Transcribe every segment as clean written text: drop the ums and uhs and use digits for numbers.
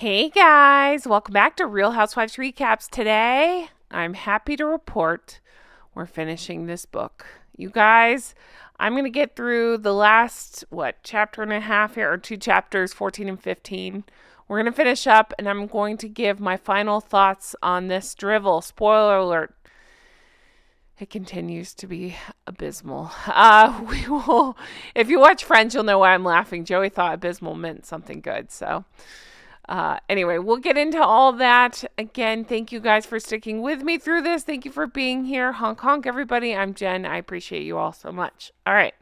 Hey guys, welcome back to Real Housewives Recaps. Today, I'm happy to report we're finishing this book. You guys, I'm going to get through the last, chapter and a half here, or two chapters, 14 and 15. We're going to finish up, and I'm going to give my final thoughts on this drivel. Spoiler alert. It continues to be abysmal. If you watch Friends, you'll know why I'm laughing. Joey thought abysmal meant something good, so... Anyway, we'll get into all that. Again, thank you guys for sticking with me through this. Thank you for being here. Honk, honk, everybody. I'm Jen. I appreciate you all so much. All right.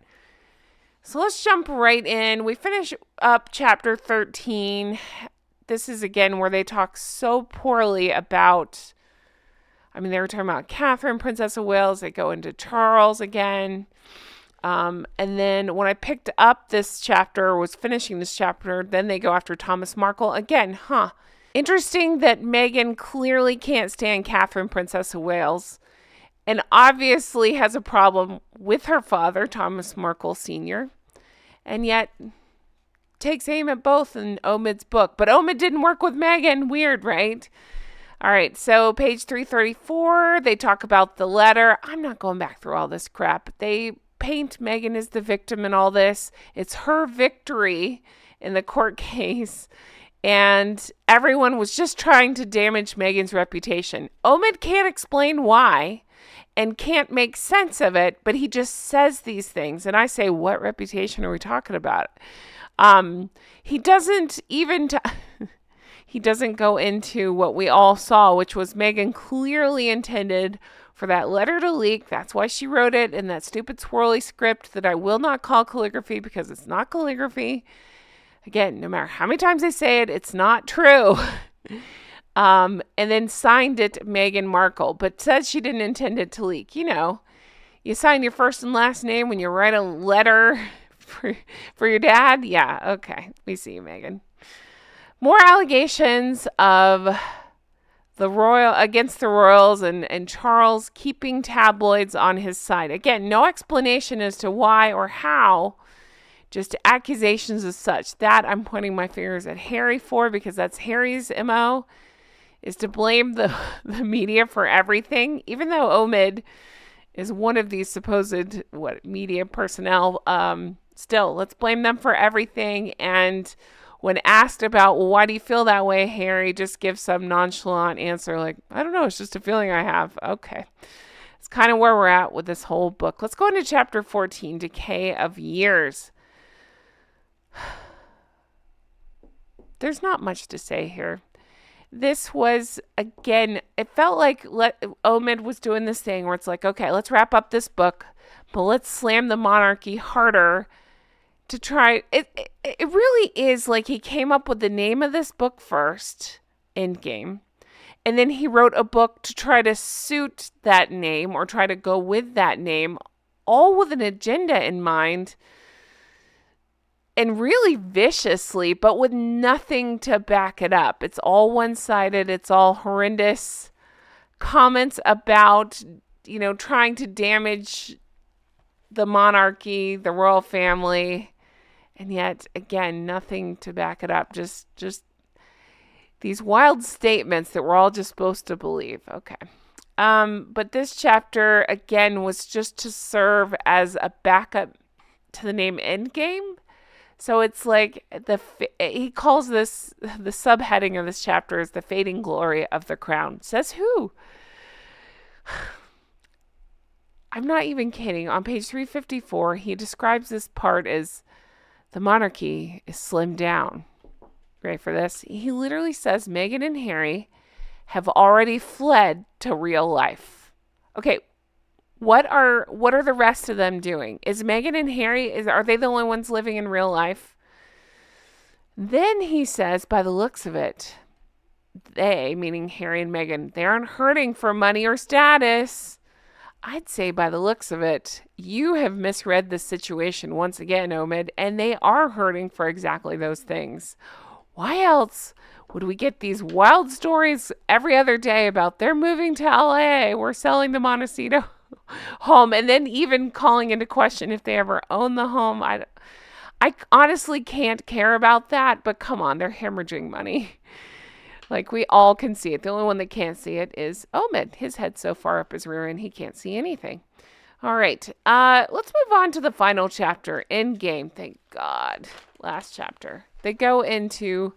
So let's jump right in. We finish up chapter 13. This is, again, where they talk so poorly about... they were talking about Catherine, Princess of Wales. They go into Charles again. And then when I picked up this chapter, was finishing this chapter, then they go after Thomas Markle again. Interesting that Meghan clearly can't stand Catherine, Princess of Wales, and obviously has a problem with her father, Thomas Markle Sr., and yet takes aim at both in Omid's book. But Omid didn't work with Meghan. Weird, right? All right, so page 334, they talk about the letter. I'm not going back through all this crap. They paint Meghan as the victim in all this. It's her victory in the court case, and everyone was just trying to damage Meghan's reputation. Omid can't explain why and can't make sense of it, but he just says these things, and I say, what reputation are we talking about? He doesn't even... He doesn't go into what we all saw, which was Meghan clearly intended for that letter to leak. That's why she wrote it in that stupid swirly script that I will not call calligraphy because it's not calligraphy. Again, no matter how many times they say it, it's not true. And then signed it Meghan Markle, but says she didn't intend it to leak. You know, you sign your first and last name when you write a letter for your dad. Yeah, okay. We see you, Meghan. More allegations of the against the royals and Charles keeping tabloids on his side. Again, no explanation as to why or how, just accusations as such. That I'm pointing my fingers at Harry for, because that's Harry's MO, is to blame the media for everything, even though Omid is one of these supposed media personnel. Still, let's blame them for everything. And when asked about, well, why do you feel that way, Harry just gives some nonchalant answer like, I don't know, it's just a feeling I have. Okay. It's kind of where we're at with this whole book. Let's go into chapter 14, Decay of Years. There's not much to say here. This was, again, it felt like Omid was doing this thing where it's like, okay, let's wrap up this book, but let's slam the monarchy harder to try. It really is like he came up with the name of this book first, Endgame, and then he wrote a book to try to suit that name or try to go with that name, all with an agenda in mind, and really viciously, but with nothing to back it up. It's all one-sided. It's all horrendous comments about, trying to damage the monarchy, the royal family. And yet, again, nothing to back it up. Just these wild statements that we're all just supposed to believe. Okay. But this chapter, again, was just to serve as a backup to the name Endgame. So it's like he calls this, the subheading of this chapter is the fading glory of the crown. Says who? I'm not even kidding. On page 354, he describes this part as the monarchy is slimmed down. Ready for this? He literally says Meghan and Harry have already fled to real life. Okay, what are the rest of them doing? Is Meghan and Harry, are they the only ones living in real life? Then he says, by the looks of it, they, meaning Harry and Meghan, they aren't hurting for money or status. I'd say by the looks of it, you have misread the situation once again, Omid, and they are hurting for exactly those things. Why else would we get these wild stories every other day about they're moving to LA, we're selling the Montecito home, and then even calling into question if they ever own the home? I honestly can't care about that, but come on, they're hemorrhaging money. Like we all can see it. The only one that can't see it is Omid. His head's so far up his rear end he can't see anything. All right. Let's move on to the final chapter. Endgame. Thank God. Last chapter. They go into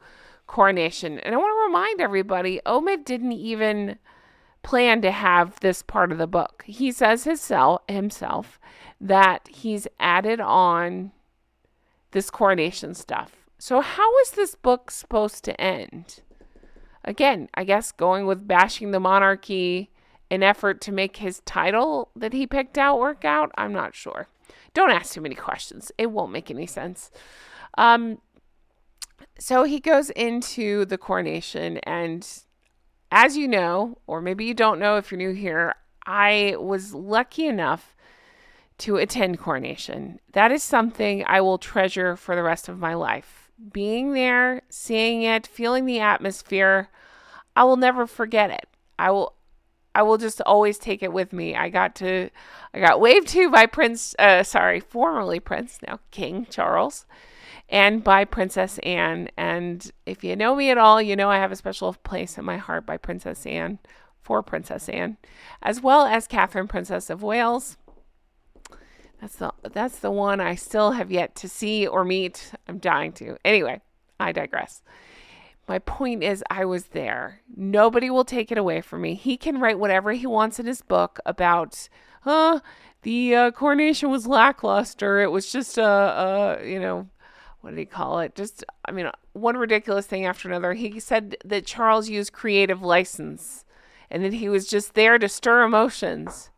coronation. And I want to remind everybody, Omid didn't even plan to have this part of the book. He says himself that he's added on this coronation stuff. So how is this book supposed to end? Again, I guess going with bashing the monarchy in effort to make his title that he picked out work out. I'm not sure. Don't ask too many questions. It won't make any sense. So he goes into the coronation, and as you know, or maybe you don't know if you're new here, I was lucky enough to attend coronation. That is something I will treasure for the rest of my life. Being there, seeing it, feeling the atmosphere, I will never forget it. I will just always take it with me. I got waved to by formerly Prince, now King Charles, and by Princess Anne. And if you know me at all, you know I have a special place in my heart for Princess Anne, as well as Catherine, Princess of Wales. That's the one I still have yet to see or meet. I'm dying to. Anyway, I digress. My point is I was there. Nobody will take it away from me. He can write whatever he wants in his book about, the coronation was lackluster. It was just what did he call it? One ridiculous thing after another. He said that Charles used creative license and that he was just there to stir emotions.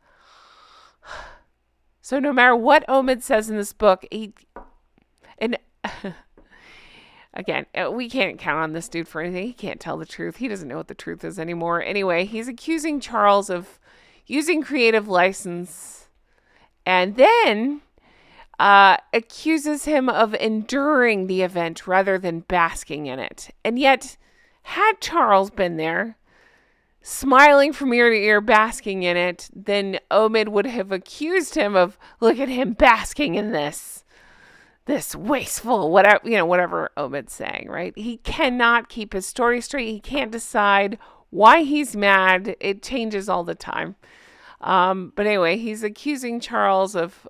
So no matter what Omid says in this book, again, we can't count on this dude for anything. He can't tell the truth. He doesn't know what the truth is anymore. Anyway, he's accusing Charles of using creative license and then accuses him of enduring the event rather than basking in it. And yet, had Charles been there, smiling from ear to ear, basking in it, then Omid would have accused him of, look at him basking in this wasteful, whatever Omid's saying, right? He cannot keep his story straight. He can't decide why he's mad. It changes all the time. But anyway, he's accusing Charles of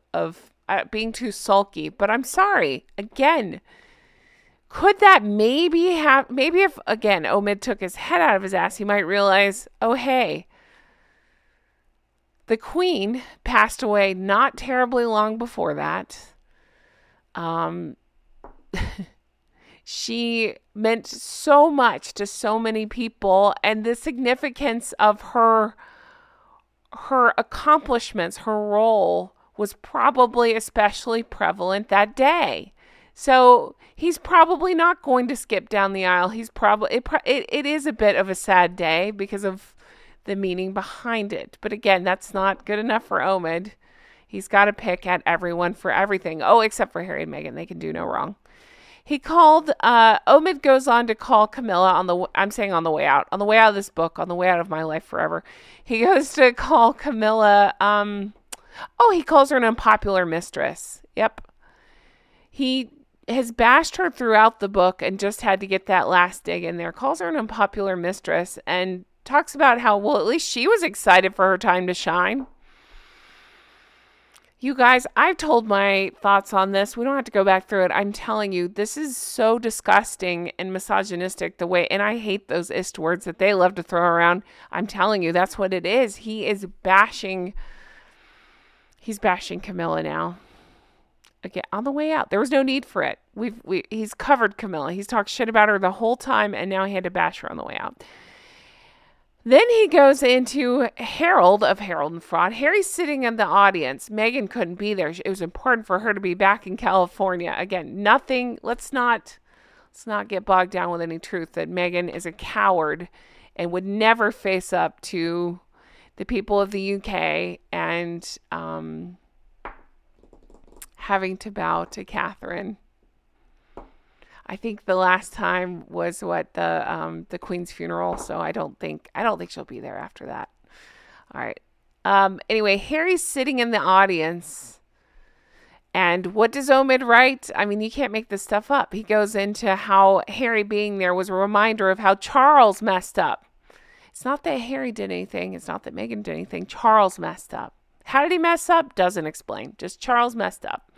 being too sulky. But I'm sorry, again, could that maybe if, again, Omid took his head out of his ass, he might realize, oh, hey, the Queen passed away not terribly long before that. She meant so much to so many people, and the significance of her accomplishments, her role was probably especially prevalent that day. So he's probably not going to skip down the aisle. It is a bit of a sad day because of the meaning behind it. But again, that's not good enough for Omid. He's got to pick at everyone for everything. Oh, except for Harry and Meghan. They can do no wrong. Omid goes on to call Camilla on the way out of this book, on the way out of my life forever. He goes to call Camilla, he calls her an unpopular mistress. Yep. He has bashed her throughout the book and just had to get that last dig in there. Calls her an unpopular mistress and talks about how, well, at least she was excited for her time to shine. You guys, I've told my thoughts on this. We don't have to go back through it. I'm telling you, this is so disgusting and misogynistic the way, and I hate those ist words that they love to throw around. I'm telling you, that's what it is. He's bashing Camilla now. Again, on the way out. There was no need for it. He's covered Camilla. He's talked shit about her the whole time, and now he had to bash her on the way out. Then he goes into Harold of Harold and Fraud. Harry's sitting in the audience. Meghan couldn't be there. It was important for her to be back in California. Again, nothing. Let's not get bogged down with any truth that Meghan is a coward and would never face up to the people of the UK and having to bow to Catherine. I think the last time was the Queen's funeral, so I don't think she'll be there after that. All right. Anyway, Harry's sitting in the audience, And what does Omid write? I mean, you can't make this stuff up. He goes into how Harry being there was a reminder of how Charles messed up. It's not that Harry did anything. It's not that Meghan did anything. Charles messed up. How did he mess up? Doesn't explain. Just Charles messed up.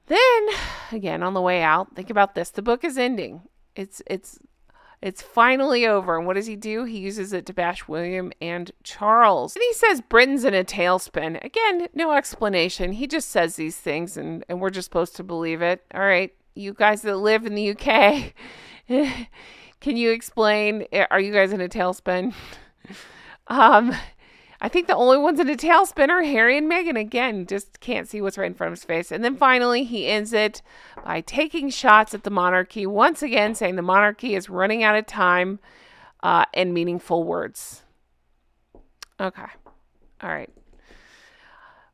Then, again, on the way out, think about this. The book is ending. It's finally over. And what does he do? He uses it to bash William and Charles. And he says Britain's in a tailspin. Again, no explanation. He just says these things and we're just supposed to believe it. All right, you guys that live in the UK, can you explain? Are you guys in a tailspin? I think the only ones in a tailspin are Harry and Meghan. Again, just can't see what's right in front of his face. And then finally, he ends it by taking shots at the monarchy, once again saying the monarchy is running out of time and meaningful words. Okay. All right.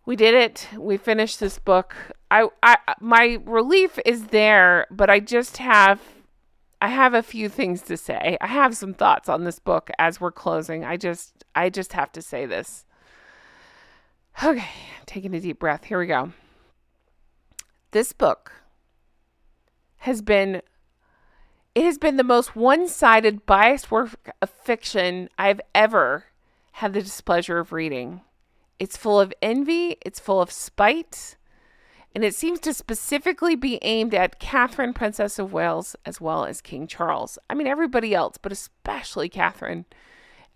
We did it. We finished this book. My relief is there, but I have a few things to say. I have some thoughts on this book as we're closing. I just have to say this. Okay, taking a deep breath. Here we go. This book has been the most one-sided, biased work of fiction I've ever had the displeasure of reading. It's full of envy. It's full of spite. And it seems to specifically be aimed at Catherine, Princess of Wales, as well as King Charles. I mean, everybody else, but especially Catherine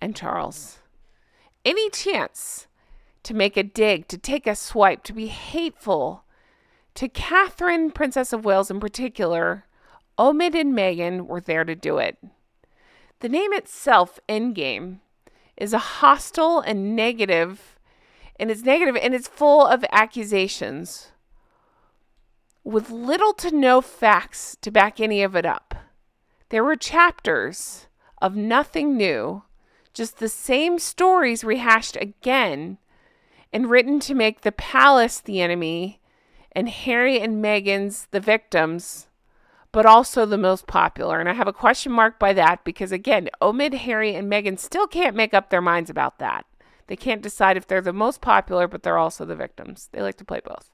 and Charles. Any chance to make a dig, to take a swipe, to be hateful to Catherine, Princess of Wales in particular, Omid and Meghan were there to do it. The name itself, Endgame, is a hostile and negative, and it's full of accusations with little to no facts to back any of it up. There were chapters of nothing new, just the same stories rehashed again and written to make the palace the enemy and Harry and Meghan's the victims, but also the most popular. And I have a question mark by that because, again, Omid, Harry, and Meghan still can't make up their minds about that. They can't decide if they're the most popular, but they're also the victims. They like to play both.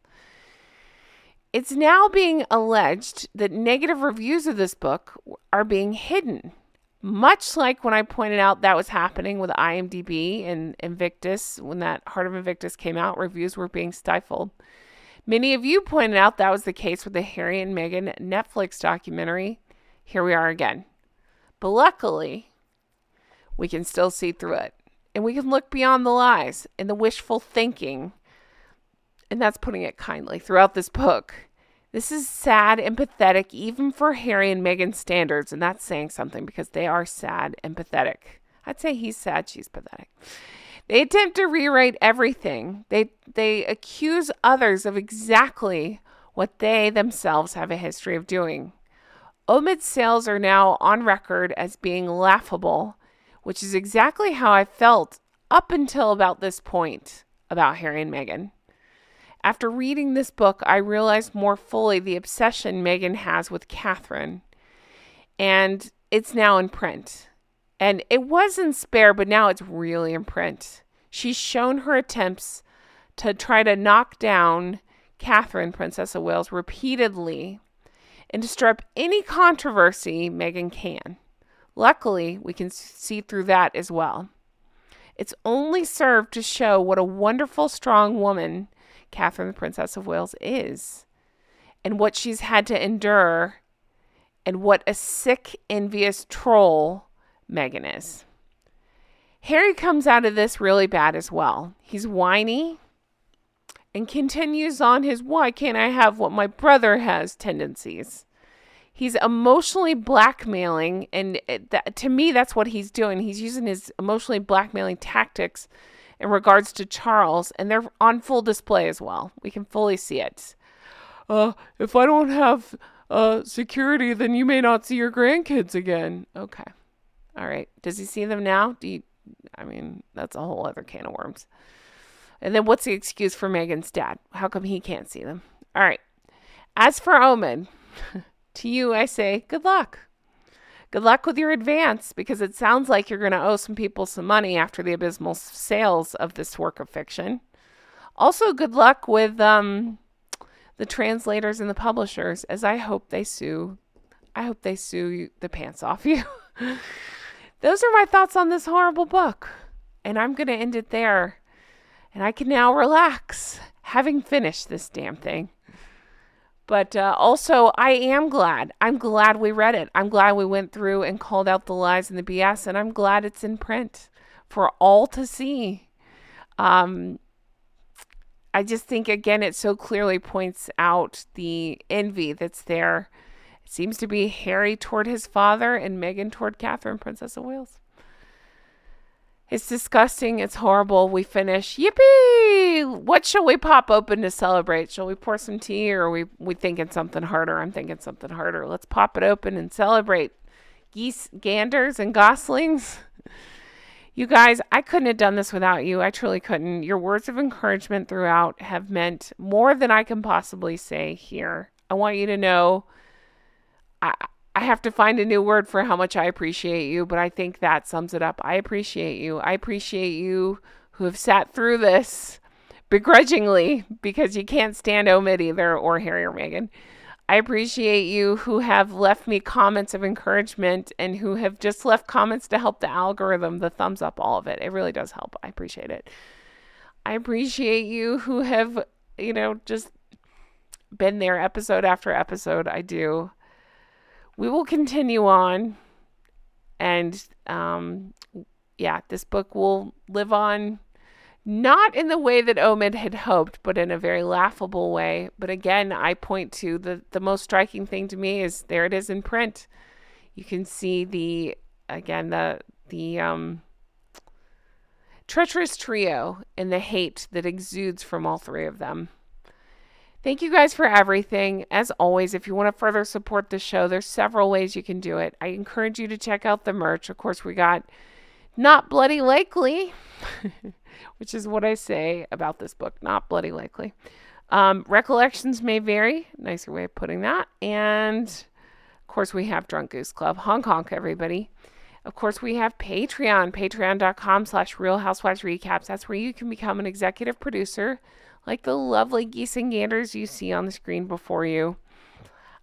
It's now being alleged that negative reviews of this book are being hidden, much like when I pointed out that was happening with IMDb and Invictus. When that Heart of Invictus came out, reviews were being stifled. Many of you pointed out that was the case with the Harry and Meghan Netflix documentary. Here we are again. But luckily, we can still see through it. And we can look beyond the lies and the wishful thinking. And that's putting it kindly throughout this book. This is sad and pathetic, even for Harry and Meghan's standards. And that's saying something because they are sad and pathetic. I'd say he's sad, she's pathetic. They attempt to rewrite everything. They accuse others of exactly what they themselves have a history of doing. Omid's sales are now on record as being laughable, which is exactly how I felt up until about this point about Harry and Meghan. After reading this book, I realized more fully the obsession Meghan has with Catherine. And it's now in print. And it was in Spare, but now it's really in print. She's shown her attempts to try to knock down Catherine, Princess of Wales, repeatedly and to stir up any controversy Meghan can. Luckily, we can see through that as well. It's only served to show what a wonderful, strong woman Catherine, the Princess of Wales, is, and what she's had to endure, and what a sick, envious troll Meghan is. Harry comes out of this really bad as well. He's whiny and continues on his "why can't I have what my brother has" tendencies. He's emotionally blackmailing, and to me, that's what he's doing. He's using his emotionally blackmailing tactics in regards to Charles, and they're on full display as well. We can fully see it. If I don't have security, then you may not see your grandkids again. Okay. All right. Does he see them now? That's a whole other can of worms. And then what's the excuse for Meghan's dad? How come he can't see them? All right. As for Omid, to you, I say good luck. Good luck with your advance, because it sounds like you're going to owe some people some money after the abysmal sales of this work of fiction. Also, good luck with the translators and the publishers, as I hope they sue. I hope they sue the pants off you. Those are my thoughts on this horrible book. And I'm going to end it there. And I can now relax, having finished this damn thing. But also, I am glad. I'm glad we read it. I'm glad we went through and called out the lies and the BS. And I'm glad it's in print for all to see. I just think, again, it so clearly points out the envy that's there. It seems to be Harry toward his father and Meghan toward Catherine, Princess of Wales. It's disgusting. It's horrible. We finish. Yippee! What shall we pop open to celebrate? Shall we pour some tea, or are we thinking something harder? I'm thinking something harder. Let's pop it open and celebrate. Geese, ganders, and goslings. You guys, I couldn't have done this without you. I truly couldn't. Your words of encouragement throughout have meant more than I can possibly say here. I want you to know I have to find a new word for how much I appreciate you, but I think that sums it up. I appreciate you. I appreciate you who have sat through this begrudgingly because you can't stand Omid either, or Harry or Meghan. I appreciate you who have left me comments of encouragement and who have just left comments to help the algorithm, the thumbs up, all of it. It really does help. I appreciate it. I appreciate you who have, just been there episode after episode. I do. We will continue on, and this book will live on, not in the way that Omid had hoped, but in a very laughable way. But again, I point to the most striking thing to me is there it is in print. You can see the treacherous trio and the hate that exudes from all three of them. Thank you guys for everything. As always, if you want to further support the show, there's several ways you can do it. I encourage you to check out the merch. Of course, we got Not Bloody Likely, which is what I say about this book, Not Bloody Likely. Recollections may vary, nicer way of putting that. And, of course, we have Drunk Goose Club. Honk honk, everybody. Of course, we have Patreon, patreon.com/Real Housewives Recaps. That's where you can become an executive producer, like the lovely geese and ganders you see on the screen before you.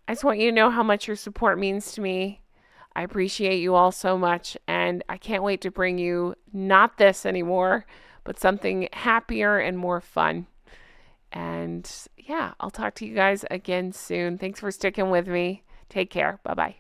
I just want you to know how much your support means to me. I appreciate you all so much, and I can't wait to bring you not this anymore, but something happier and more fun. And I'll talk to you guys again soon. Thanks for sticking with me. Take care. Bye-bye.